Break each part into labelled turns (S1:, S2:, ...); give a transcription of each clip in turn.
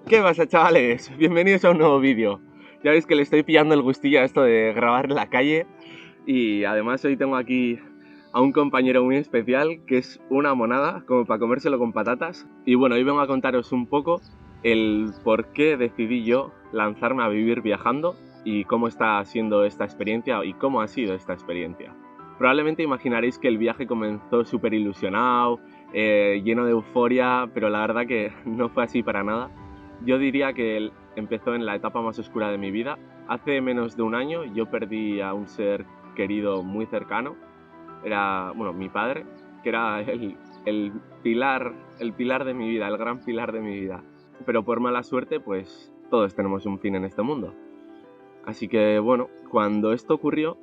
S1: ¿Qué pasa, chavales? Bienvenidos a un nuevo vídeo. Ya veis que le estoy pillando el gustillo a esto de grabar en la calle. Y además hoy tengo aquí a un compañero muy especial que es una monada, como para comérselo con patatas. Y bueno, hoy vengo a contaros un poco el por qué decidí yo lanzarme a vivir viajando y cómo está siendo esta experiencia y cómo ha sido esta experiencia. Probablemente imaginaréis que el viaje comenzó súper ilusionado, lleno de euforia, pero la verdad que no fue así para nada. Yo diría que empezó en la etapa más oscura de mi vida. Hace menos de un año yo perdí a un ser querido muy cercano. Era, bueno, mi padre, que era el pilar de mi vida, el gran pilar de mi vida. Pero por mala suerte, pues todos tenemos un fin en este mundo. Así que bueno, cuando esto ocurrió,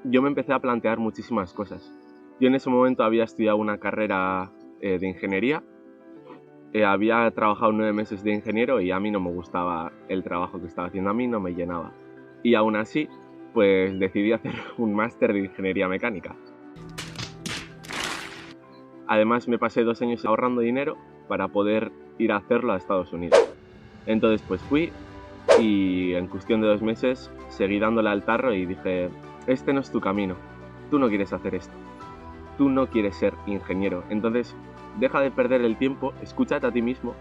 S1: yo me empecé a plantear muchísimas cosas. Yo en ese momento había estudiado una carrera de ingeniería. Había trabajado 9 meses de ingeniero y a mí no me gustaba el trabajo que estaba haciendo, a mí no me llenaba. Y aún así, pues decidí hacer un máster de ingeniería mecánica. Además me pasé 2 años ahorrando dinero para poder ir a hacerlo a Estados Unidos. Entonces pues fui y en cuestión de 2 meses seguí dándole al tarro y dije, este no es tu camino, tú no quieres hacer esto, tú no quieres ser ingeniero, entonces deja de perder el tiempo, escúchate a ti mismo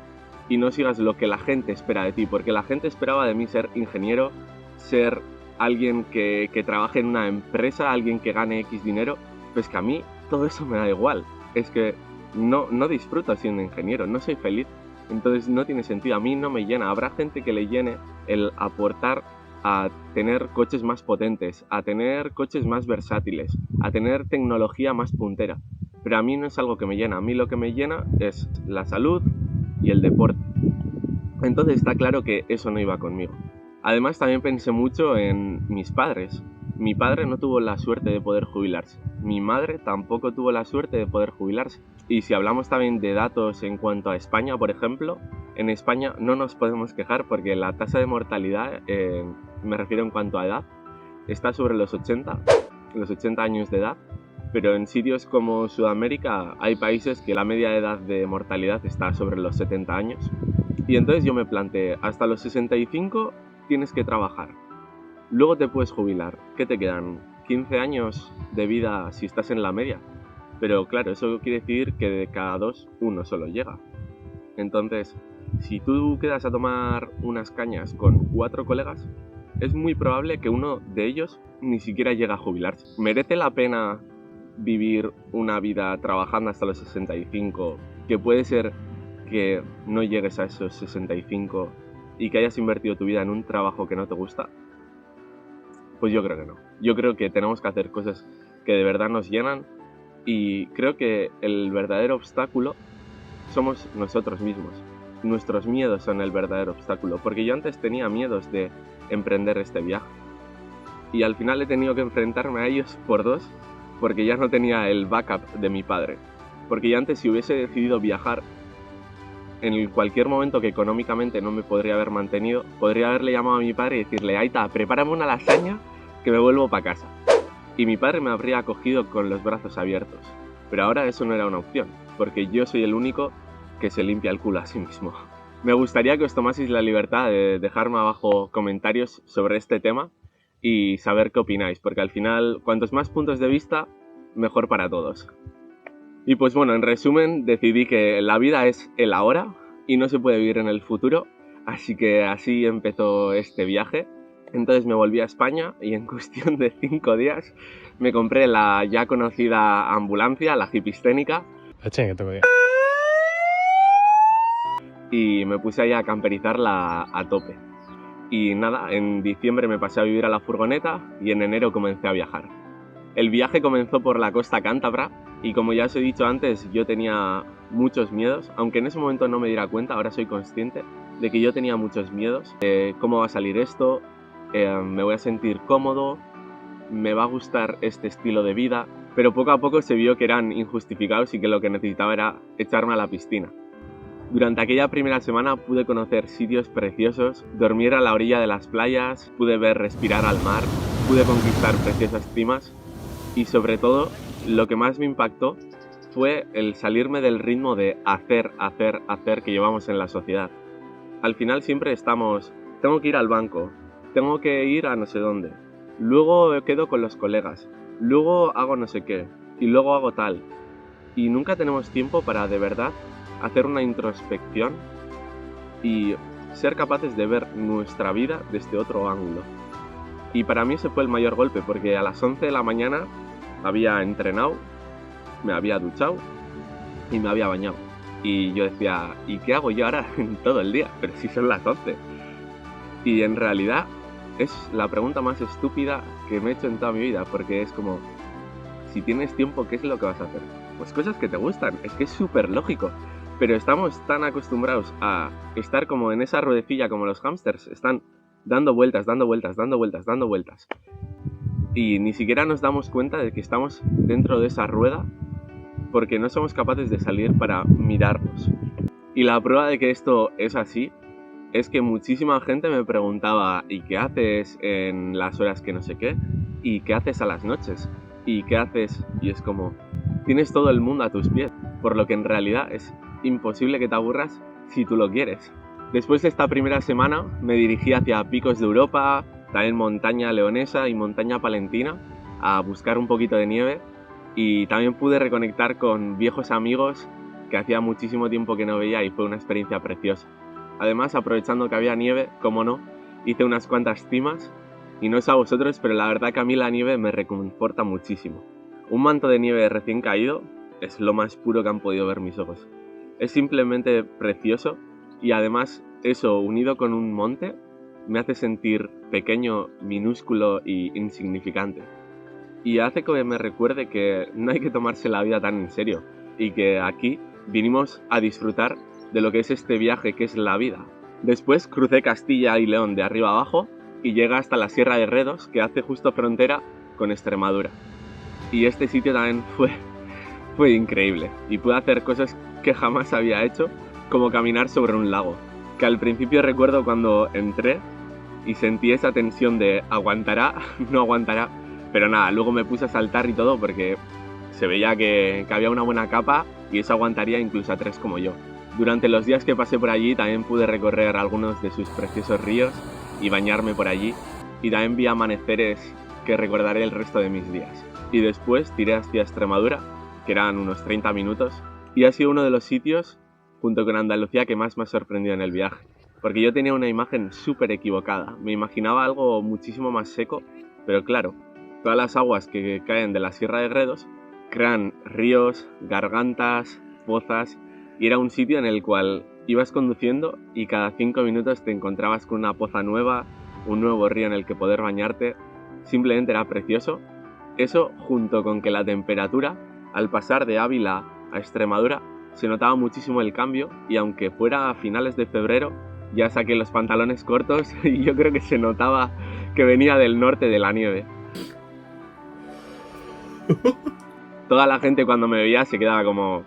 S1: y no sigas lo que la gente espera de ti, porque la gente esperaba de mí ser ingeniero, ser alguien que trabaje en una empresa, alguien que gane X dinero, pues que a mí todo eso me da igual, es que no disfruto siendo ingeniero, no soy feliz, entonces no tiene sentido, a mí no me llena, habrá gente que le llene el aportar a tener coches más potentes, a tener coches más versátiles, a tener tecnología más puntera. Pero a mí no es algo que me llena, a mí lo que me llena es la salud y el deporte. Entonces está claro que eso no iba conmigo. Además también pensé mucho en mis padres. Mi padre no tuvo la suerte de poder jubilarse. Mi madre tampoco tuvo la suerte de poder jubilarse. Y si hablamos también de datos en cuanto a España, por ejemplo, en España no nos podemos quejar porque la tasa de mortalidad, me refiero en cuanto a edad, está sobre los 80 años de edad, pero en sitios como Sudamérica hay países que la media edad de mortalidad está sobre los 70 años. Y entonces yo me planteé, hasta los 65 tienes que trabajar, luego te puedes jubilar, ¿qué te quedan? 15 años de vida si estás en la media. Pero claro, eso quiere decir que de cada 2, uno solo llega. Entonces, si tú quedas a tomar unas cañas con 4 colegas, es muy probable que uno de ellos ni siquiera llegue a jubilarse. ¿Merece la pena vivir una vida trabajando hasta los 65, que puede ser que no llegues a esos 65 y que hayas invertido tu vida en un trabajo que no te gusta? Pues yo creo que no. Yo creo que tenemos que hacer cosas que de verdad nos llenan y creo que el verdadero obstáculo somos nosotros mismos. Nuestros miedos son el verdadero obstáculo, porque yo antes tenía miedos de emprender este viaje y al final he tenido que enfrentarme a ellos por 2 porque ya no tenía el backup de mi padre. Porque yo antes, si hubiese decidido viajar en cualquier momento que económicamente no me podría haber mantenido, podría haberle llamado a mi padre y decirle, Aita, prepárame una lasaña que me vuelvo para casa. Y mi padre me habría acogido con los brazos abiertos. Pero ahora eso no era una opción, porque yo soy el único que se limpia el culo a sí mismo. Me gustaría que os tomaseis la libertad de dejarme abajo comentarios sobre este tema y saber qué opináis, porque al final, cuantos más puntos de vista, mejor para todos. Y pues bueno, en resumen, decidí que la vida es el ahora y no se puede vivir en el futuro, así que así empezó este viaje. Entonces me volví a España y en cuestión de 5 días me compré la ya conocida ambulancia, la hipisténica, y me puse ahí a camperizarla a tope. Y nada, en diciembre me pasé a vivir a la furgoneta y en enero comencé a viajar. El viaje comenzó por la costa cántabra y como ya os he dicho antes, yo tenía muchos miedos, aunque en ese momento no me diera cuenta, ahora soy consciente de que yo tenía muchos miedos. ¿Cómo va a salir esto? ¿Me voy a sentir cómodo? ¿Me va a gustar este estilo de vida? Pero poco a poco se vio que eran injustificados y que lo que necesitaba era echarme a la piscina. Durante aquella primera semana pude conocer sitios preciosos, dormir a la orilla de las playas, pude ver respirar al mar, pude conquistar preciosas cimas y sobre todo, lo que más me impactó fue el salirme del ritmo de hacer que llevamos en la sociedad. Al final siempre estamos, tengo que ir al banco, tengo que ir a no sé dónde, luego quedo con los colegas, luego hago no sé qué, y luego hago tal. Y nunca tenemos tiempo para de verdad hacer una introspección y ser capaces de ver nuestra vida desde otro ángulo. Y para mí ese fue el mayor golpe, porque a las 11 de la mañana había entrenado, me había duchado y me había bañado. Y yo decía, ¿y qué hago yo ahora en todo el día? Pero si son las 11. Y en realidad es la pregunta más estúpida que me he hecho en toda mi vida, porque es como, si tienes tiempo, ¿qué es lo que vas a hacer? Pues cosas que te gustan, es que es súper lógico. Pero estamos tan acostumbrados a estar como en esa ruedecilla, como los hámsters, están dando vueltas, dando vueltas, dando vueltas, dando vueltas. Y ni siquiera nos damos cuenta de que estamos dentro de esa rueda porque no somos capaces de salir para mirarnos. Y la prueba de que esto es así es que muchísima gente me preguntaba ¿y qué haces en las horas que no sé qué? ¿Y qué haces a las noches? ¿Y qué haces? Y es como, tienes todo el mundo a tus pies, por lo que en realidad es imposible que te aburras si tú lo quieres. Después de esta primera semana me dirigí hacia picos de Europa, también montaña leonesa y montaña palentina, a buscar un poquito de nieve, y también pude reconectar con viejos amigos que hacía muchísimo tiempo que no veía y fue una experiencia preciosa. Además, aprovechando que había nieve, como no, hice unas cuantas cimas, y no sé a vosotros, pero la verdad que a mí la nieve me reconforta muchísimo. Un manto de nieve recién caído es lo más puro que han podido ver mis ojos. Es simplemente precioso, y además eso unido con un monte me hace sentir pequeño, minúsculo y insignificante. Y hace que me recuerde que no hay que tomarse la vida tan en serio y que aquí vinimos a disfrutar de lo que es este viaje que es la vida. Después crucé Castilla y León de arriba abajo y llega hasta la Sierra de Gredos, que hace justo frontera con Extremadura. Y este sitio también fue increíble y pude hacer cosas que jamás había hecho, como caminar sobre un lago, que al principio recuerdo cuando entré y sentí esa tensión de aguantará, no aguantará, pero nada, luego me puse a saltar y todo porque se veía que había una buena capa y eso aguantaría incluso a 3 como yo. Durante los días que pasé por allí también pude recorrer algunos de sus preciosos ríos y bañarme por allí, y también vi amaneceres que recordaré el resto de mis días. Y después tiré hacia Extremadura, que eran unos 30 minutos, y ha sido uno de los sitios, junto con Andalucía, que más me ha sorprendido en el viaje. Porque yo tenía una imagen súper equivocada, me imaginaba algo muchísimo más seco, pero claro, todas las aguas que caen de la Sierra de Gredos crean ríos, gargantas, pozas, y era un sitio en el cual ibas conduciendo y cada 5 minutos te encontrabas con una poza nueva, un nuevo río en el que poder bañarte. Simplemente era precioso. Eso, junto con que la temperatura, al pasar de Ávila a Extremadura, se notaba muchísimo el cambio, y aunque fuera a finales de febrero, ya saqué los pantalones cortos y yo creo que se notaba que venía del norte de la nieve. Toda la gente cuando me veía se quedaba como...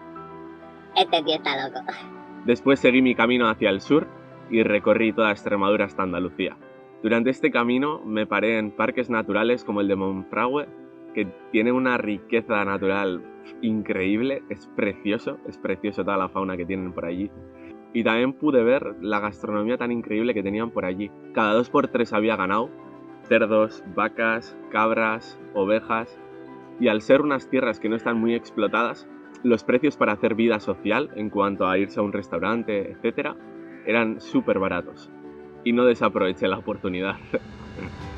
S2: Este tío está loco.
S1: Después seguí mi camino hacia el sur y recorrí toda Extremadura hasta Andalucía. Durante este camino me paré en parques naturales como el de Monfragüe, que tiene una riqueza natural increíble, es precioso toda la fauna que tienen por allí. Y también pude ver la gastronomía tan increíble que tenían por allí. Cada 2x3 había ganado, cerdos, vacas, cabras, ovejas, y al ser unas tierras que no están muy explotadas, los precios para hacer vida social, en cuanto a irse a un restaurante, etc., eran súper baratos. Y no desaproveché la oportunidad.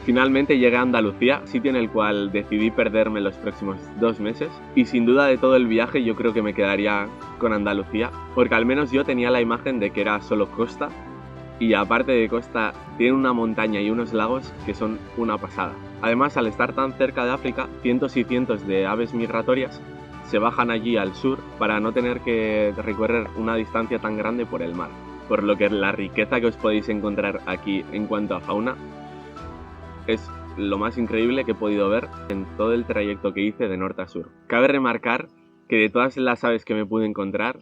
S1: Finalmente llegué a Andalucía, sitio en el cual decidí perderme los próximos 2 meses, y sin duda de todo el viaje yo creo que me quedaría con Andalucía, porque al menos yo tenía la imagen de que era solo costa, y aparte de costa tiene una montaña y unos lagos que son una pasada. Además, al estar tan cerca de África, cientos y cientos de aves migratorias se bajan allí al sur para no tener que recorrer una distancia tan grande por el mar, por lo que la riqueza que os podéis encontrar aquí en cuanto a fauna es lo más increíble que he podido ver en todo el trayecto que hice de norte a sur. Cabe remarcar que de todas las aves que me pude encontrar,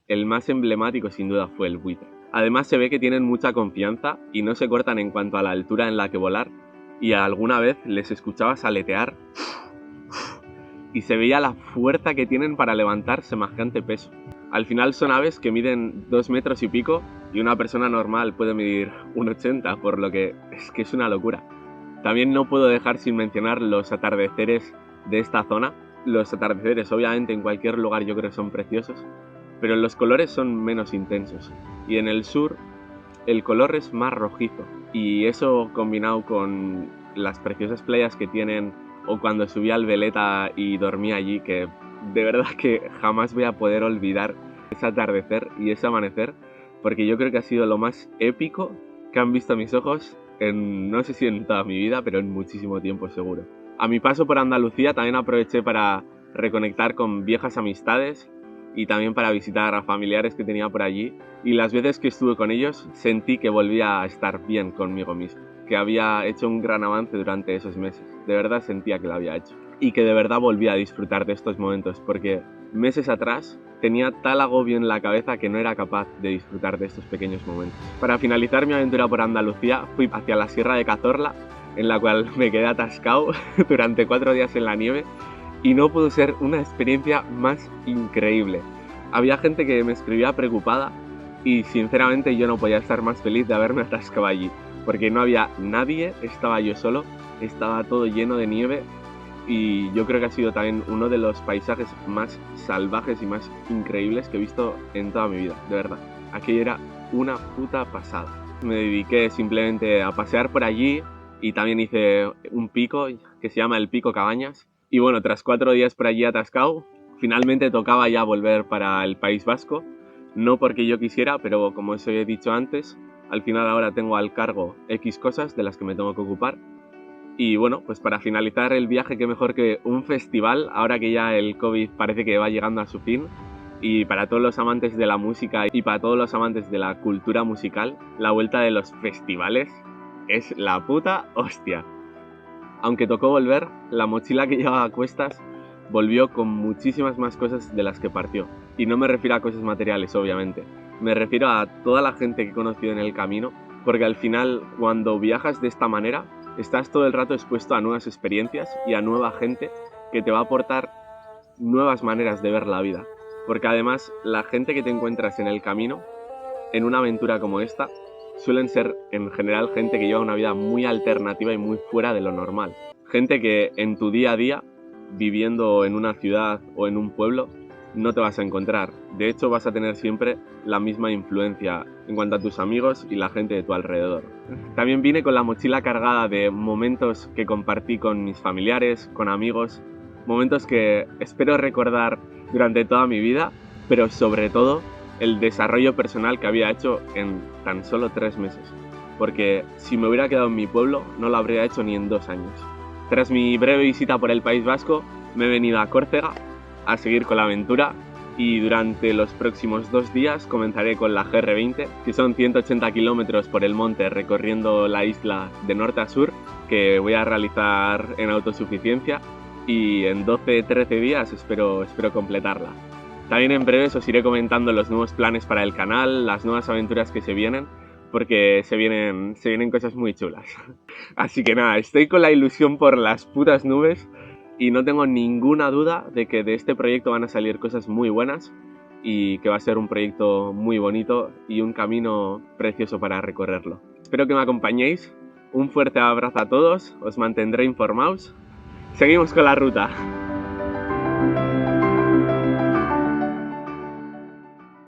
S1: el más emblemático sin duda fue el buitre. Además se ve que tienen mucha confianza y no se cortan en cuanto a la altura en la que volar, y alguna vez les escuchaba aletear y se veía la fuerza que tienen para levantar semejante peso. Al final son aves que miden 2 metros y pico y una persona normal puede medir 1,80, por lo que es una locura. También no puedo dejar sin mencionar los atardeceres de esta zona. Los atardeceres obviamente en cualquier lugar yo creo que son preciosos, pero los colores son menos intensos. Y en el sur el color es más rojizo. Y eso combinado con las preciosas playas que tienen, o cuando subí al Veleta y dormí allí, que de verdad que jamás voy a poder olvidar ese atardecer y ese amanecer, porque yo creo que ha sido lo más épico que han visto mis ojos en, no sé si en toda mi vida, pero en muchísimo tiempo seguro. A mi paso por Andalucía también aproveché para reconectar con viejas amistades y también para visitar a familiares que tenía por allí, y las veces que estuve con ellos sentí que volvía a estar bien conmigo mismo, que había hecho un gran avance durante esos meses. De verdad sentía que lo había hecho y que de verdad volvía a disfrutar de estos momentos, porque meses atrás tenía tal agobio en la cabeza que no era capaz de disfrutar de estos pequeños momentos. Para finalizar mi aventura por Andalucía fui hacia la Sierra de Cazorla, en la cual me quedé atascado durante 4 días en la nieve, y no pudo ser una experiencia más increíble. Había gente que me escribía preocupada y sinceramente yo no podía estar más feliz de haberme atascado allí, porque no había nadie, estaba yo solo, estaba todo lleno de nieve y yo creo que ha sido también uno de los paisajes más salvajes y más increíbles que he visto en toda mi vida, de verdad. Aquello era una puta pasada. Me dediqué simplemente a pasear por allí y también hice un pico que se llama el Pico Cabañas. Y bueno, tras 4 días por allí atascado, finalmente tocaba ya volver para el País Vasco. No porque yo quisiera, pero como os he dicho antes, al final ahora tengo al cargo X cosas de las que me tengo que ocupar. Y bueno, pues para finalizar el viaje, qué mejor que un festival, ahora que ya el COVID parece que va llegando a su fin. Y para todos los amantes de la música y para todos los amantes de la cultura musical, la vuelta de los festivales es la puta hostia. Aunque tocó volver, la mochila que llevaba a cuestas volvió con muchísimas más cosas de las que partió. Y no me refiero a cosas materiales, obviamente. Me refiero a toda la gente que he conocido en el camino, porque al final, cuando viajas de esta manera, estás todo el rato expuesto a nuevas experiencias y a nueva gente que te va a aportar nuevas maneras de ver la vida. Porque además, la gente que te encuentras en el camino, en una aventura como esta, suelen ser en general gente que lleva una vida muy alternativa y muy fuera de lo normal. Gente que en tu día a día, viviendo en una ciudad o en un pueblo, no te vas a encontrar. De hecho, vas a tener siempre la misma influencia en cuanto a tus amigos y la gente de tu alrededor. También vine con la mochila cargada de momentos que compartí con mis familiares, con amigos, momentos que espero recordar durante toda mi vida, pero sobre todo el desarrollo personal que había hecho en tan solo 3 meses. Porque si me hubiera quedado en mi pueblo, no lo habría hecho ni en 2 años. Tras mi breve visita por el País Vasco, me he venido a Córcega a seguir con la aventura y durante los próximos 2 días comenzaré con la GR20, que son 180 kilómetros por el monte recorriendo la isla de norte a sur, que voy a realizar en autosuficiencia y en 12-13 días espero completarla. También en breves os iré comentando los nuevos planes para el canal, las nuevas aventuras que se vienen, porque se vienen cosas muy chulas. Así que nada, estoy con la ilusión por las putas nubes y no tengo ninguna duda de que de este proyecto van a salir cosas muy buenas y que va a ser un proyecto muy bonito y un camino precioso para recorrerlo. Espero que me acompañéis, un fuerte abrazo a todos, os mantendré informados. Seguimos con la ruta.